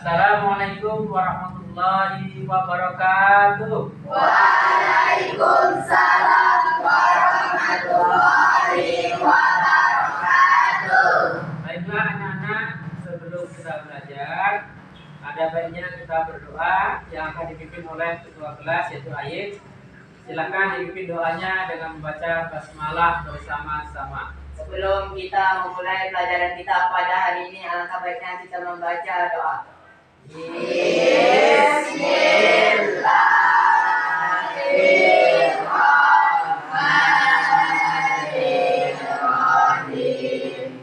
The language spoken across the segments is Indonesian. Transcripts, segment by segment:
Assalamualaikum warahmatullahi wabarakatuh. Waalaikumsalam warahmatullahi wabarakatuh. Baiklah anak-anak, sebelum kita belajar, ada baiknya kita berdoa yang akan dipimpin oleh ketua kelas yaitu Ayib. Silakan dipimpin doanya dengan membaca basmalah bersama-sama. Sebelum kita memulai pelajaran kita pada hari ini, alangkah baiknya kita membaca doa. Bismillahirrahmanirrahim.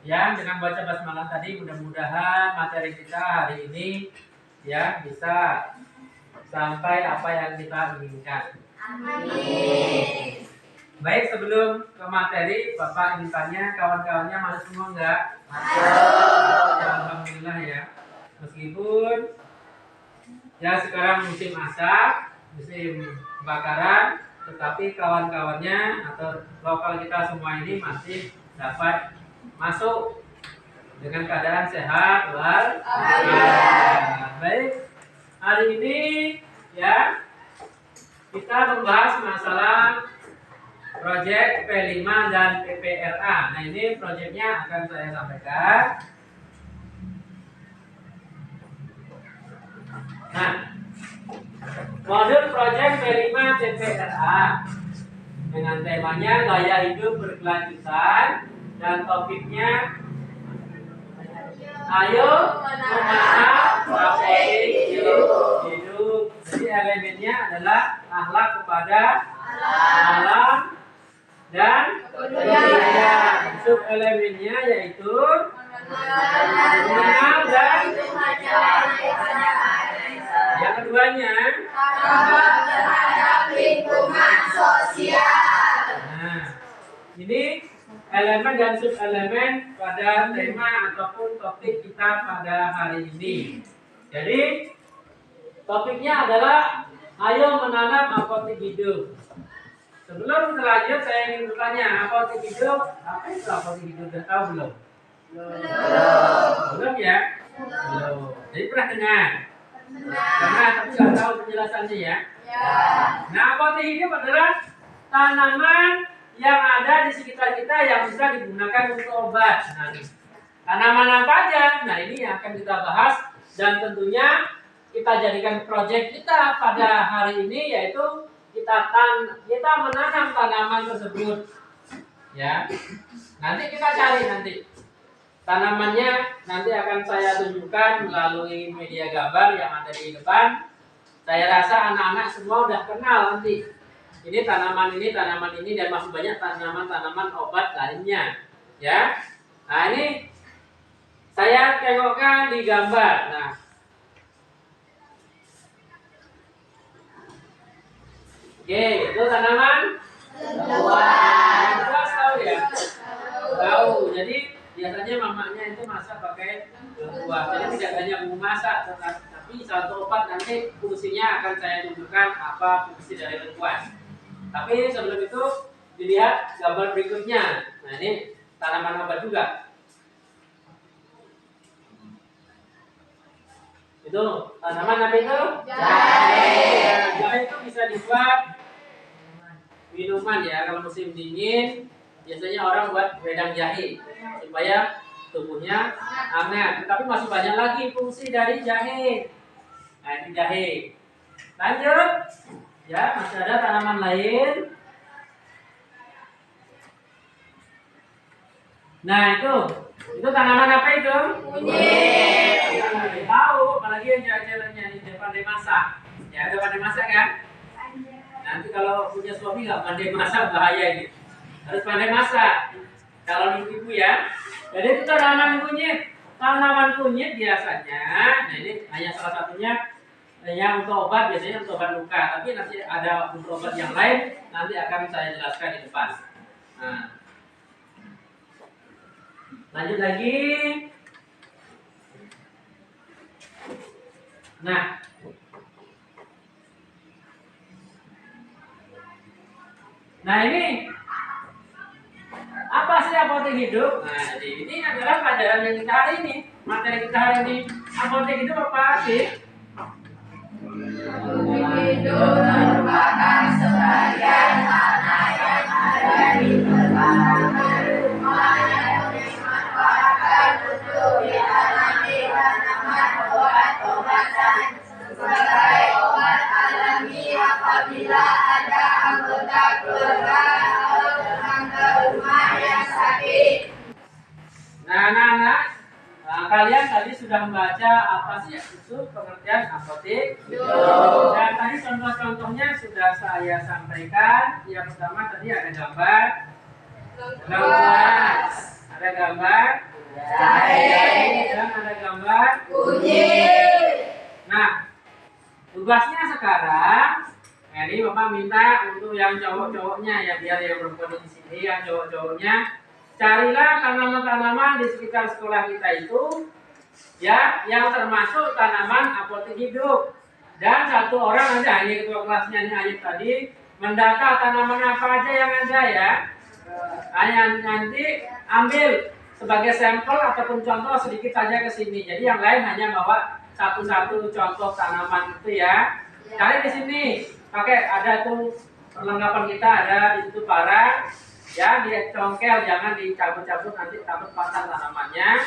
Ya, dengan baca basmalah tadi mudah-mudahan materi kita hari ini ya bisa sampai apa yang kita inginkan. Amin. Baik, sebelum ke materi, Bapak ingin tanya kawan-kawannya masuk semua enggak? Masuk. Ya, alhamdulillah ya. Meskipun ya sekarang musim masak, musim kebakaran, tetapi kawan-kawannya atau lokal kita semua ini masih dapat masuk dengan keadaan sehat walafiat. Baik, hari ini ya kita membahas masalah proyek P5 dan PPRA. Nah, ini proyeknya akan saya sampaikan. Nah, modul proyek P5 PPRA dengan temanya gaya hidup berkelanjutan dan topiknya ayo menanam pola hidup. Jadi elemennya adalah akhlak kepada alam dan budaya. Sub elemennya yaitu mengenal dan yang keduanya terhadap lingkungan sosial. nah, ini elemen dan sub elemen pada tema ataupun topik kita pada hari ini. Jadi topiknya adalah ayo menanam apotek hidup. Sebelum lanjut saya ingin bertanya, apotek hidup, apa itu apotek hidup? Sudah tahu belum? Belum ya? Belum. Jadi pernah dengar? Pernah, tapi nggak tahu penjelasannya ya? Nah, apotek hidup adalah tanaman yang ada di sekitar kita yang bisa digunakan untuk obat. Nah, tanaman apa aja? Nah, ini yang akan kita bahas dan tentunya kita jadikan proyek kita pada hari ini yaitu kita menanam tanaman tersebut. Ya. Nanti kita cari tanamannya nanti akan saya tunjukkan melalui media gambar yang ada di depan. Saya rasa anak-anak semua udah kenal nanti. Ini tanaman ini dan masih banyak tanaman-tanaman obat lainnya. Ya. Nah, ini saya tengokkan di gambar. Nah, oke, itu tanaman buah tahu ya? Tahu. Jadi biasanya mamanya itu masak pakai buah. Jadi tidak hanya bumbu masak, tapi satu obat nanti fungsinya akan saya tunjukkan apa fungsi dari lengkuas. Tapi sebelum itu dilihat gambar berikutnya. Nah, ini tanaman obat juga. Itu tanaman apa itu? Jahe. Jahe itu bisa dibuat minuman ya. Kalau musim dingin biasanya orang buat wedang jahe supaya tubuhnya hangat. Tapi masih banyak lagi fungsi dari jahe. Nah, ini jahe. Lanjut. Ya, masih ada tanaman lain. Nah, itu tanaman apa itu? Kunyit. Tahu, apalagi yang jalan-jalannya di pandai masak. Ya, ada pandai masak kan? Nanti kalau punya suami nggak pandai masak bahaya ini. Harus pandai masak. Kalau ibu-ibu ya. Jadi itu tanaman kunyit. Tanaman kunyit biasanya, nah ini hanya salah satunya yang untuk obat, biasanya untuk obat luka. Tapi nanti ada untuk obat yang lain nanti akan saya jelaskan di depan. Nah, lanjut lagi. Nah ini apa sih apotek hidup? Nah, jadi ini adalah pelajaran yang kita hari ini. materi kita hari ini. Apotek itu apa sih? Itu merupakan sebagian tanah yang ada di perkampungan rumah yang dimanfaatkan untuk ditanami tanaman obat-obatan sebagai obat alami apabila ada anggota keluarga atau tetangga rumah yang sakit. Nah, anak-anak, kalian tadi sudah membaca apa sih itu pengertian apotek? Dan tadi contoh-contohnya sudah saya sampaikan. Yang pertama tadi ada gambar gelas, ada gambar jahe, dan ada gambar kunyit. Nah, tugasnya sekarang, ini Bapak minta untuk yang cowok-cowoknya ya, biar yang perempuan di sini, yang cowok-cowoknya carilah tanaman-tanaman di sekitar sekolah kita itu ya, yang termasuk tanaman apotek hidup. Dan satu orang aja, ini ketua kelasnya ini Ayub tadi, mendata tanaman apa aja yang ada ya. Nanti ambil sebagai sampel ataupun contoh sedikit saja ke sini. Jadi yang lain hanya bawa satu-satu contoh tanaman itu ya. Cari di sini, pakai ada tuh perlengkapan kita, ada di situ parang. Ya, dia congkel, jangan dicabut-cabut nanti takut patah tanamannya.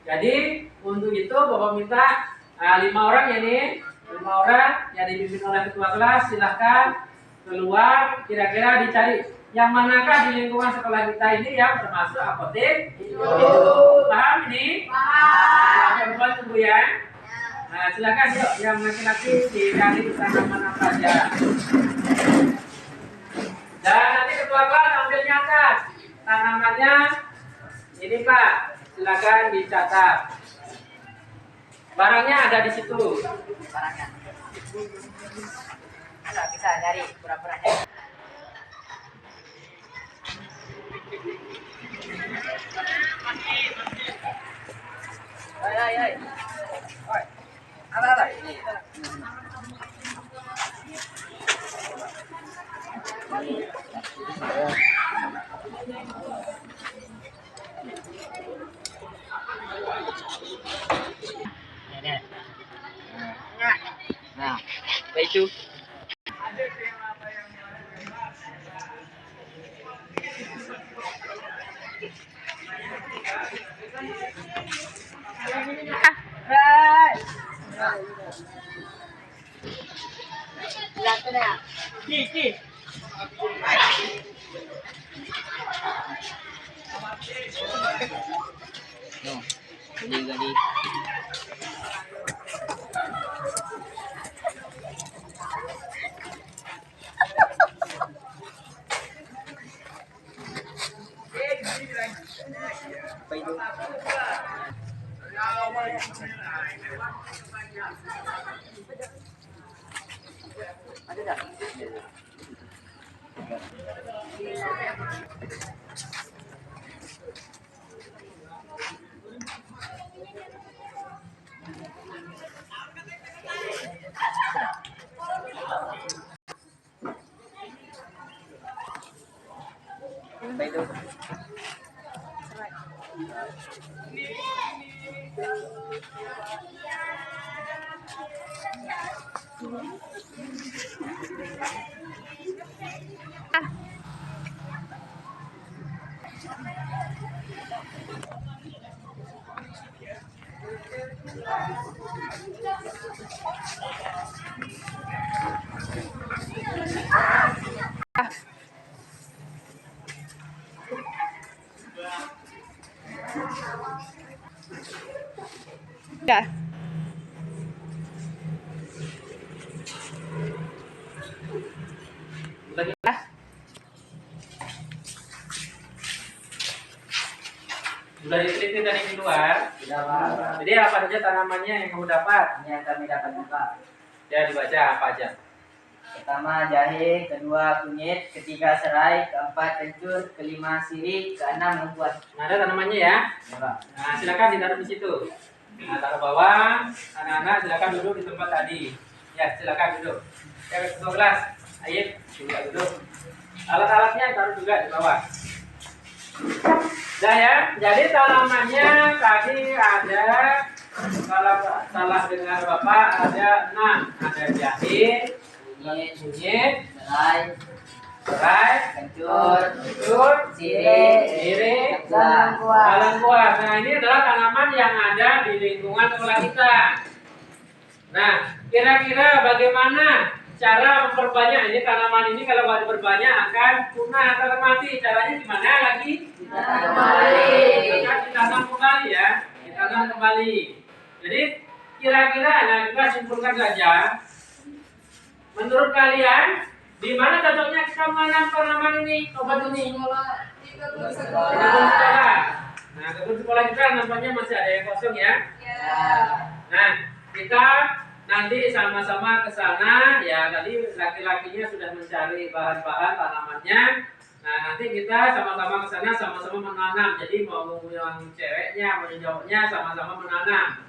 Jadi untuk itu Bapak minta 5 orang ya nih, 5 orang yang dipimpin oleh ketua kelas, silahkan keluar, kira-kira dicari yang manakah di lingkungan sekolah kita ini yang termasuk apotek hidup. Paham ini? Paham. Perempuan tunggu ya. Nah, silakan yuk yang laki-laki dicari tanaman apa aja. Dan nanti ketua kelas ambil nyatat tanamannya ini Pak, silakan dicatat. Barangnya ada di situ. Barangnya. Nggak bisa nyari pura-puranya. Hai. Oi. Apa? Nah, apa itu? Gali. Apa itu? Ada tak? Apa itu? Ya. Sudah diteliti dari di luar. Tidak apa. Jadi apa saja tanamannya yang kamu dapat? Ini yang kami dapat Pak. Ya dibaca apa aja. Pertama jahe, kedua kunyit, ketiga serai, keempat kencur, kelima sirih, keenam lengkuas. Nah, ada tanamannya ya. Ya, Pak. Nah, silakan ditaruh di situ. Nah, taruh bawah. Anak-anak silakan duduk di tempat tadi. Ya, silakan duduk. Ya, ketua kelas. Ayo, juga duduk. Alat-alatnya taruh juga di bawah. Nah ya, jadi tanamannya tadi ada, kalau salah dengar Bapak, ada 6. Ada jahe, kunyit, serai, kencur, sirih, lengkuas. Nah ini adalah tanaman yang ada di lingkungan sekolah kita. Nah, kira-kira bagaimana cara memperbanyak ini tanaman ini? Kalau nggak diperbanyak akan punah atau mati. Caranya gimana lagi? Ditanam kembali ya, ditanam kembali. Jadi kira-kira, nah kita simpulkan saja. Menurut kalian, di mana cocoknya kita menanam tanaman ini, obat ini? Di kebun sekolah. Nah, kebun sekolah kita nampaknya masih ada yang kosong ya. Nah, kita nanti sama-sama ke sana ya. Tadi laki-lakinya sudah mencari bahan-bahan tanamannya. Nah, nanti kita sama-sama ke sana, sama-sama menanam. Jadi mau yang ceweknya, mau yang cowoknya sama-sama menanam.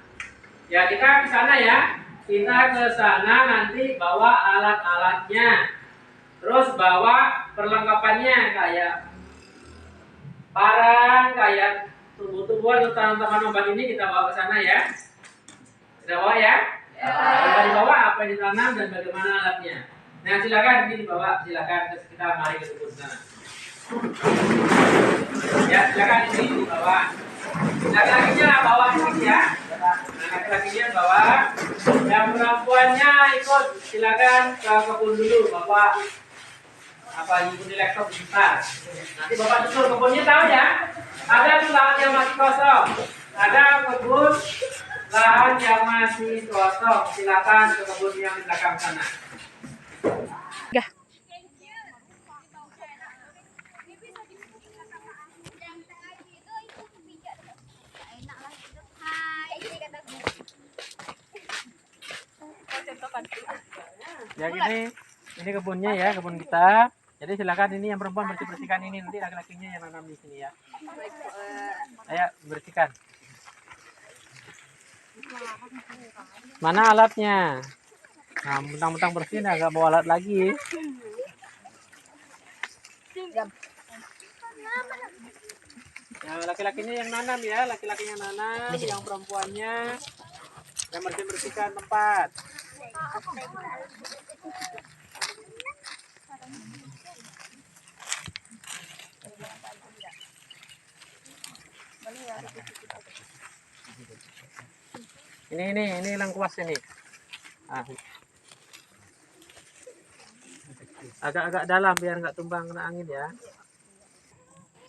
Ya, kita ke sana ya. Kita ke sana nanti bawa alat-alatnya. Terus bawa perlengkapannya kayak parang, kayak tumbuh-tumbuhan atau tanaman obat ini kita bawa ke sana ya. Kita bawa ya. Kalau dibawa apa yang ditanam dan bagaimana alatnya. Nah silakan ini dibawa, silakan kita mari ke kebun sana. Ya silakan ini dibawa. Laki-lakinya bawa ini ya. Nah laki-lakinya bawa. Yang perempuannya ikut, silakan ke kebun dulu, bapak. Apa ibu di laptop sebentar. Nanti bapak tutur kebunnya tahu ya. Ada tuh lahan yang masih kosong. Ada kebun lahan yang masih kosong. Silakan ke kebun yang di belakang sana. Gah. Ya ini kebunnya ya, kebun kita. Jadi silakan ini yang perempuan bersihkan ini, nanti laki-lakinya yang nanam di sini ya. Ayo bersihkan. Mana alatnya? Nah, mentang-mentang bersih, agak bawa alat lagi. Nah, laki-lakinya yang nanam ya, laki-lakinya nanam, yang perempuannya yang bersihkan tempat. Ini lengkuas ini. Agak-agak dalam biar nggak tumbang kena angin ya.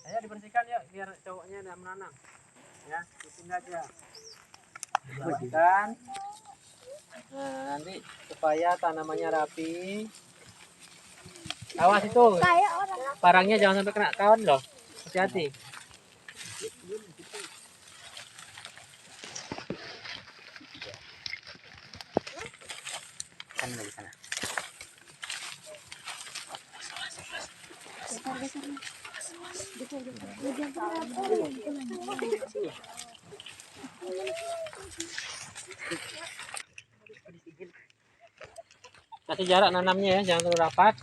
Ayo dibersihkan ya biar cowoknya yang menanam. Ya, itunya aja. Dibersihkan. Nah, nanti supaya tanamannya rapi. Awas itu. Parangnya jangan sampai kena kawan loh. Hati-hati. Kan dari sana. Kasih jarak nanamnya ya, jangan terlalu rapat.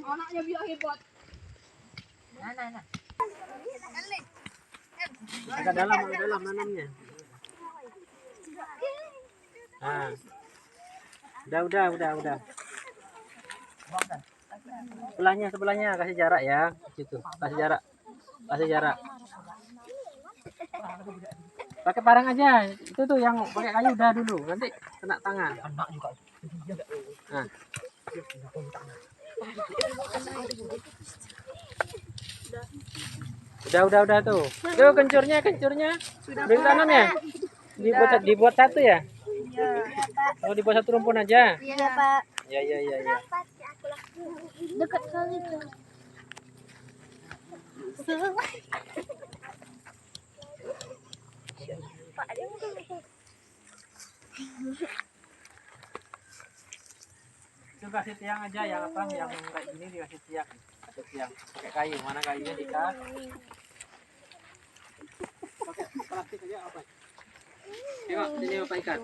Anaknya biar hebat. Agak dalam nanamnya. Nah. Udah. Sebelahnya kasih jarak ya. Situ. Kasih jarak. Pakai parang aja. Itu tuh yang pakai kayu udah dulu. Nanti kena tangan. Nah. Udah tuh. Tuh kencurnya. Udah tanam ya? Dibuat satu ya? Iya. Kalau dibuat satu rumpun aja? Iya, Pak. Iya. Dekat kali tuh. Pak, dia mungkin itu kasih tiang aja yang kayak gini dikasih tiang. Kasih tiang pakai kayu. Mana kayunya Dika? Pakai plastik aja apa? Tengok sini Bapak ikat.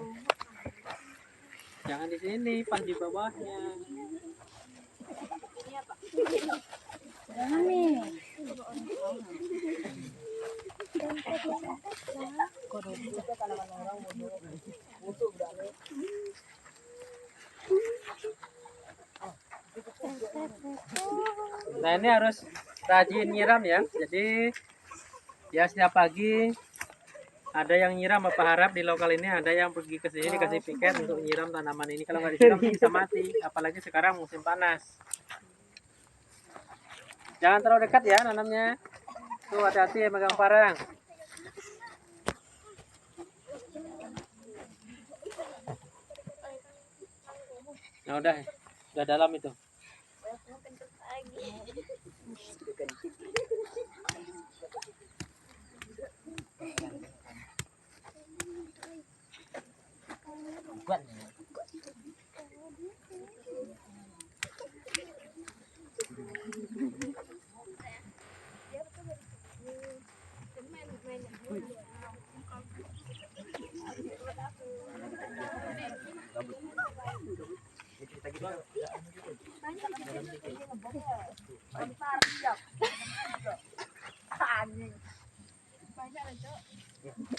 Jangan di sini, pas di bawahnya. Nah ini harus rajin nyiram ya. Jadi ya setiap pagi ada yang nyiram. Bapak harap di lokal ini ada yang pergi ke sini dikasih piket untuk nyiram tanaman ini. Kalau nggak disiram bisa mati. Apalagi sekarang musim panas. Jangan terlalu dekat ya nanamnya. Tuh hati-hati ya megang parang. Nah udah dalam itu.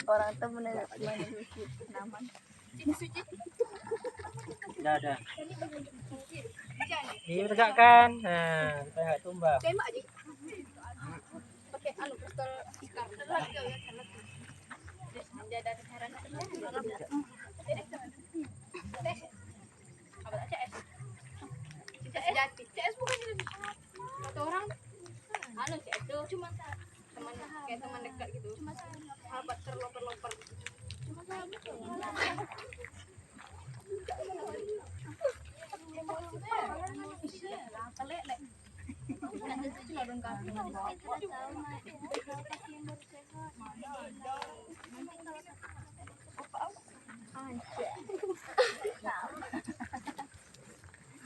Orang tuh menelusuri tanaman. Udah. Ditegakkan. Nah, supaya nggak tumbang. Tembak aja. Pakai anu pistol ikan. Telat ya, telat. Dia ada heran. Apa CS? CS bukan ini. Kata orang anu CS itu cuma teman kayak teman dekat gitu. Cuma sahabat terloper-loper. Cuma sahabat.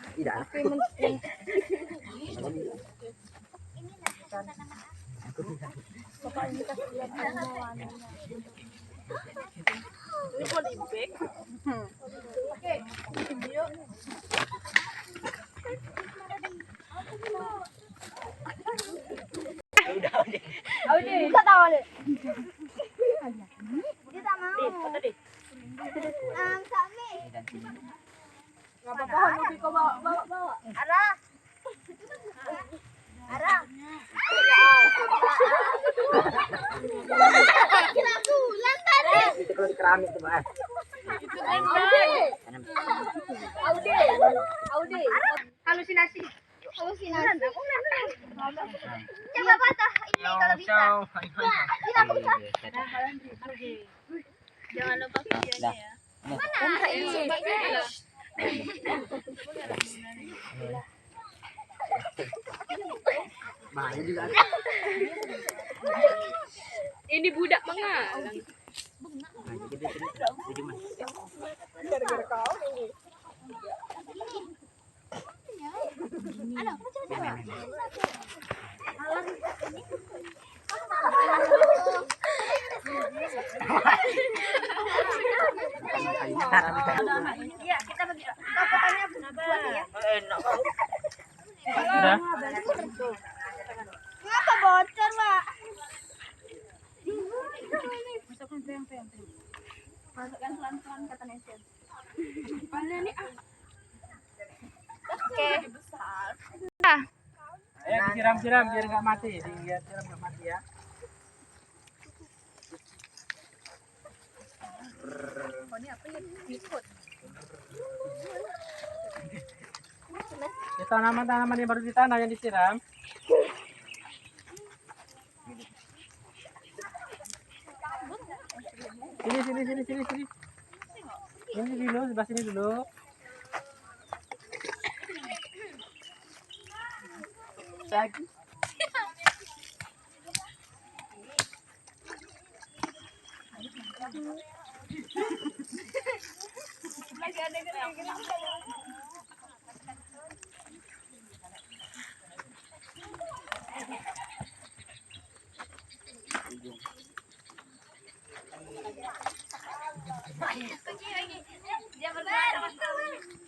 Tidak. Buka tahu deh. Dia tak mau. Sami. Ngapa pohon lebih kau bawa? Arah. Kira bulan tadi. Itu kalau keramik tuh, Mas. Itu Aude. Halusinasi. Coba patah ini kalau bisa. Jangan lupa videonya ya. Mana ini? Bahaya juga. Ini budak mengalang. Gara-gara kau ini. Ada apa coba? Iya, kita bagi potongannya buat ya. Enak. Udah. Ngapa bocor, Pak? Masukkan pelan-pelan kata Nesian. Mana nih ah? Oke. Besar. Ayo disiram-siram biar nggak mati. Biar siram nggak mati ya. Ini apa ya? Ikut. Ya, tanaman-tanaman yang baru ditanam yang disiram. Sini. Ini dulu, sebelah sini dulu. Lagi. Lagi ada kenapa?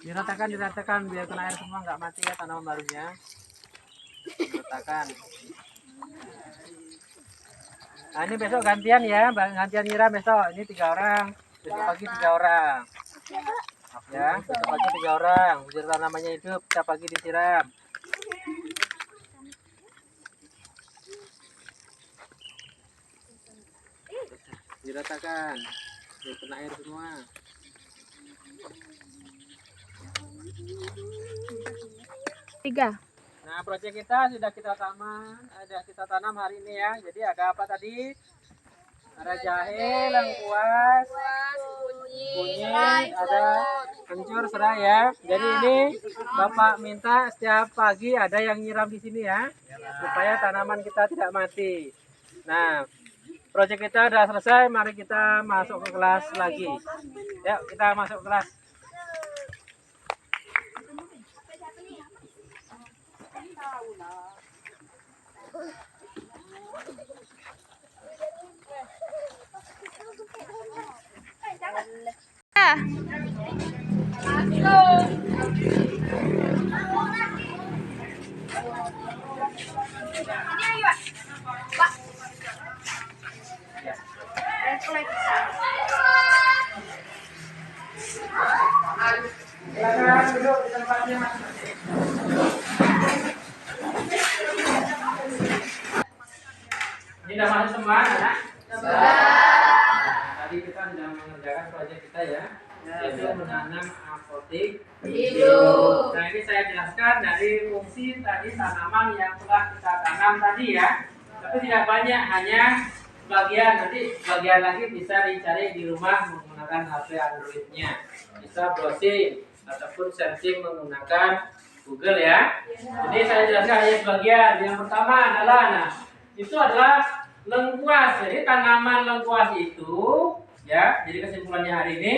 Diratakan biar kena air semua, nggak mati ya tanaman barunya. Diratakan. Nah ini besok gantian ya, gantian nyiram besok. Ini 3 orang, besok pagi 3 orang. Ya, besok pagi 3 orang. Biar tanamannya hidup, setiap pagi disiram. Diratakan, biar kena air semua. Tiga. Nah, proyek kita sudah kita tanam hari ini ya. Jadi ada apa tadi? Ada jahe, lengkuas, kunyit, ada kencur, serai ya. Jadi ini Bapak minta setiap pagi ada yang nyiram di sini ya, supaya tanaman kita tidak mati. Nah, proyek kita sudah selesai. Mari kita masuk ke kelas lagi. Yuk, kita masuk kelas. Silakan duduk di tempatnya masing-masing. Ini sudah masuk semua, anak? Tadi kita sudah mengerjakan proyek kita ya, yaitu menanam apotik hidup. Nah ini saya jelaskan dari fungsi tadi tanaman yang telah kita tanam tadi ya, tapi tidak banyak, hanya bagian. Nanti bagian lagi bisa dicari di rumah menggunakan HP Android-nya, bisa browsing ataupun searching menggunakan Google ya. Jadi saya jelaskan hanya sebagian. Yang pertama adalah, nah itu adalah lengkuas. Jadi tanaman lengkuas itu ya, jadi kesimpulannya hari ini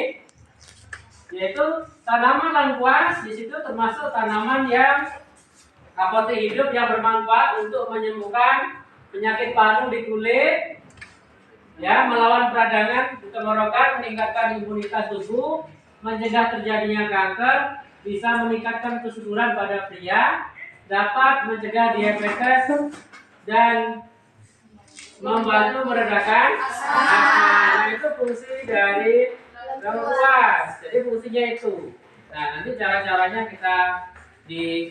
yaitu tanaman lengkuas di situ termasuk tanaman yang apotek hidup yang bermanfaat untuk menyembuhkan penyakit paru di kulit ya, melawan peradangan tenggorokan, meningkatkan imunitas tubuh, mencegah terjadinya kanker, bisa meningkatkan kesuburan pada pria, dapat mencegah diabetes dan membantu meredakan asma. Nah, itu fungsi dari lengkuas. Jadi fungsinya itu. Nah, nanti cara-caranya kita di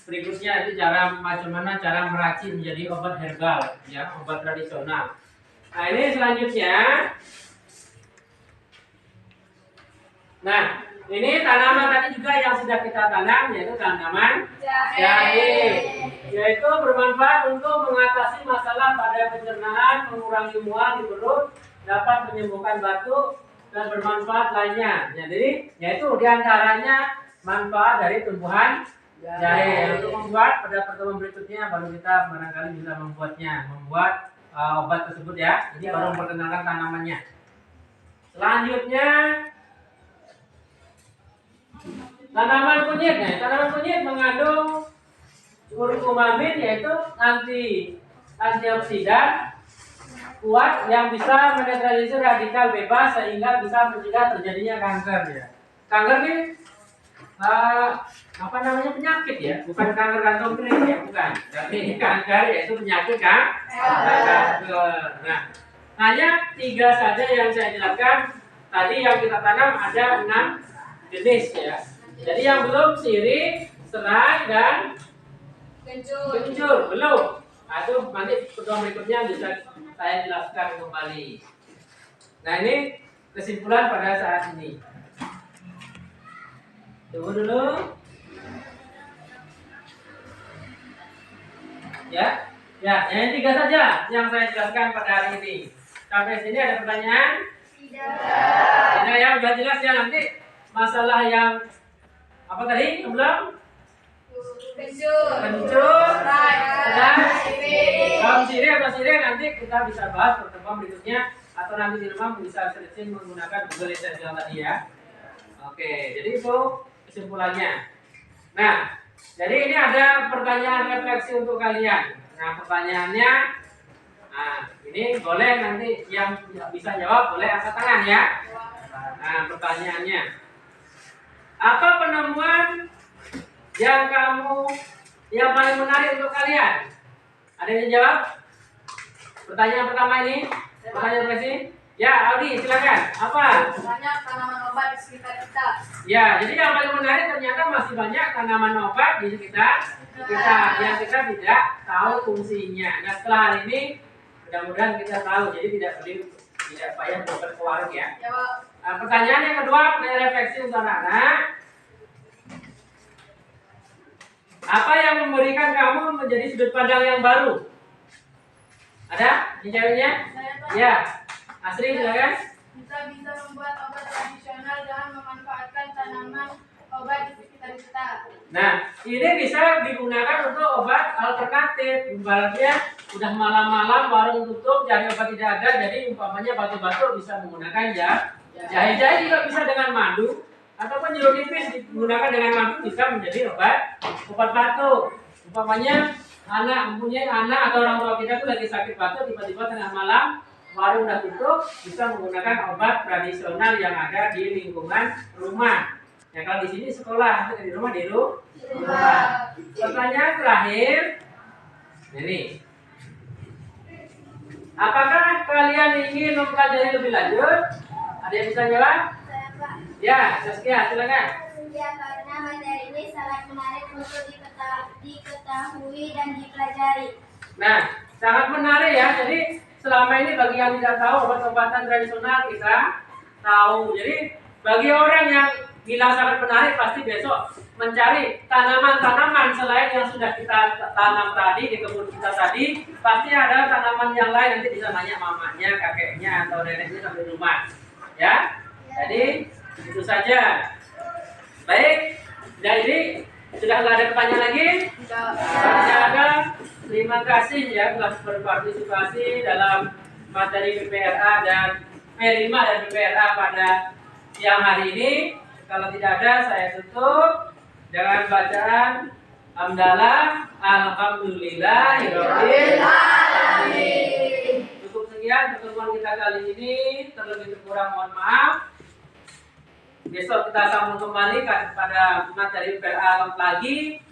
berikutnya, nanti bagaimana cara meracik menjadi obat herbal ya, obat tradisional. Nah, ini selanjutnya. Nah, ini tanaman tadi juga yang sudah kita tanam, yaitu tanaman jahe. Yaitu bermanfaat untuk mengatasi masalah pada pencernaan, mengurangi mual di perut, dapat menyembuhkan batuk dan bermanfaat lainnya. Jadi, yaitu diantaranya manfaat dari tumbuhan jahe. Untuk membuat pada pertemuan berikutnya baru kita barangkali bisa membuat obat tersebut ya. Ini baru memperkenalkan tanamannya. Selanjutnya tanaman kunyit. Nah, tanaman kunyit mengandung kurkumamin, yaitu antioksidan kuat yang bisa menetralisir radikal bebas sehingga bisa mencegah terjadinya kanker ya. Kanker ini apa namanya, penyakit ya, bukan kanker kantong kering ya, bukan. Tapi ini kanker yaitu penyakit kan? Kanker. Nah, hanya 3 saja yang saya jelaskan. Tadi yang kita tanam ada 6 jenis ya. Jadi yang belum sirih, serai dan kencur belum. Nah, itu nanti pertemuan berikutnya bisa saya jelaskan kembali. Nah, ini kesimpulan pada saat ini. Tunggu dulu. Ya, yang 3 saja yang saya jelaskan pada hari ini. Sampai sini ada pertanyaan? Tidak. Tidak ya, sudah jelas ya. Nanti masalah yang apa tadi? Yang belum? Kencur, dan kalau sirih atau sirih nanti kita bisa bahas pertemuan berikutnya, atau nanti di rumah bisa searching menggunakan Google Essential tadi ya. Oke, jadi itu kesimpulannya. Nah, jadi ini ada pertanyaan refleksi untuk kalian. Nah, pertanyaannya, nah ini boleh nanti yang bisa jawab boleh angkat tangan ya. Nah, pertanyaannya, Apa penemuan yang paling menarik untuk kalian? Ada yang jawab? Pertanyaan pertama ini, pertanyaan apa sih? Ya, Audi, silakan. Apa? Banyak tanaman obat di sekitar kita. Ya, jadi yang paling menarik ternyata masih banyak tanaman obat di sekitar kita yang kita tidak tahu fungsinya. Nah, setelah hari ini mudah-mudahan kita tahu. Jadi tidak payah berangkat ke warung ya. Nah, pertanyaan yang kedua, pertanyaan refleksi untuk anak-anak. Apa yang memberikan kamu menjadi sudut pandang yang baru? Ada? Ini jawabnya? Ya. Asri, silakan. Kita bisa membuat obat tradisional dengan memanfaatkan tanaman obat di sekitar kita. Nah, ini bisa digunakan untuk obat alternatif. Ibaratnya udah malam-malam warung tutup, cari obat tidak ada, jadi umpamanya batuk-batuk bisa menggunakan jahe-jahe juga bisa dengan madu, ataupun jeruk nipis digunakan dengan madu bisa menjadi obat batuk. Umpamanya mempunyai anak atau orang tua kita tuh lagi sakit batuk, tiba-tiba tengah malam warung udah tutup, bisa menggunakan obat tradisional yang ada di lingkungan rumah. Ya kalau di sini sekolah, di rumah di rumah. Pertanyaan terakhir, ini, apakah kalian ingin mempelajari lebih lanjut? Ada yang bisa jawab? Ya, Saskia, silakan. Ya, karena materi ini sangat menarik untuk diketahui dan dipelajari. Nah, sangat menarik ya. Jadi selama ini bagi yang tidak tahu obat-obatan tradisional kita tahu. Jadi bagi orang yang bilang sangat menarik pasti besok mencari tanaman-tanaman selain yang sudah kita tanam tadi di kebun kita tadi, pasti ada tanaman yang lain, nanti bisa nanya mamanya, kakeknya atau neneknya sampai rumah. Ya. Jadi itu saja. Baik. Jadi sudah nggak ada pertanyaan lagi? Tidak ada. Terima kasih ya telah berpartisipasi dalam materi PPRA dan P5 dan PPRA pada siang hari ini. Kalau tidak ada, saya tutup dengan bacaan hamdalah alhamdulillahirabbil alamin. Cukup sekian pertemuan kita kali ini, terlebih kurang mohon maaf. Besok kita sambung kembali pada materi PPRA lagi.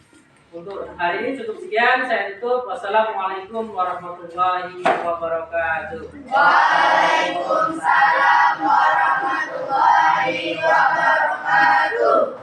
Untuk hari ini cukup sekian, saya tutup. Wassalamualaikum warahmatullahi wabarakatuh. Waalaikumsalam warahmatullahi wabarakatuh.